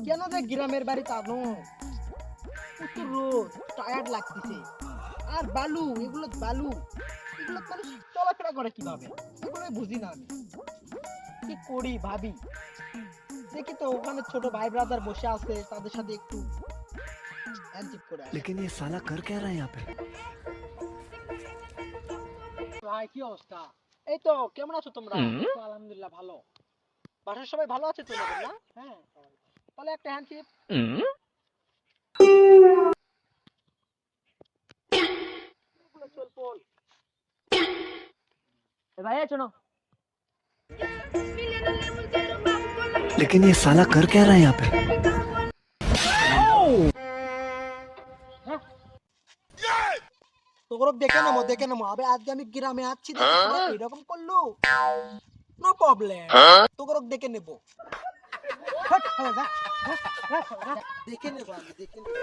কেন যে গ্রামের বাড়ি তানো প্রচুর রোদ, টায়ার্ড লাগতেছে। আর বালু, এগুলো বালু, এগুলো মানুষ চলাফেরা করে কিভাবে, এগুলো বুঝি না আমি। কি করি ভাবি, দেখি তো ওখানে ছোট ভাই ব্রাদার বসে আছে, তাদের সাথে একটু হ্যান্ডশেক করে আসি। लेकिन ये साला कर क्या रहा है यहाँ पे? ভাই কি অবস্থা? এই তো, কেমন আছো তোমরা? এই তো আলহামদুলিল্লাহ ভালো। বাসার সবাই ভালো আছে তো তোমাদের না? হ্যাঁ সবাই। তাহলে একটা হ্যান্ডশেক। চল বল। এ ভাই শোনো। लेकिन ये साला कर क्या रहा है यहाँ पे? তোর দেখে নেবো আবে, আজকে আমি গ্রামে আছি দেখে তোরা এরকম করলো, নো প্রবলেম, তোর দেখে নেবো। দেখে নেবো আমি, দেখে নেবো।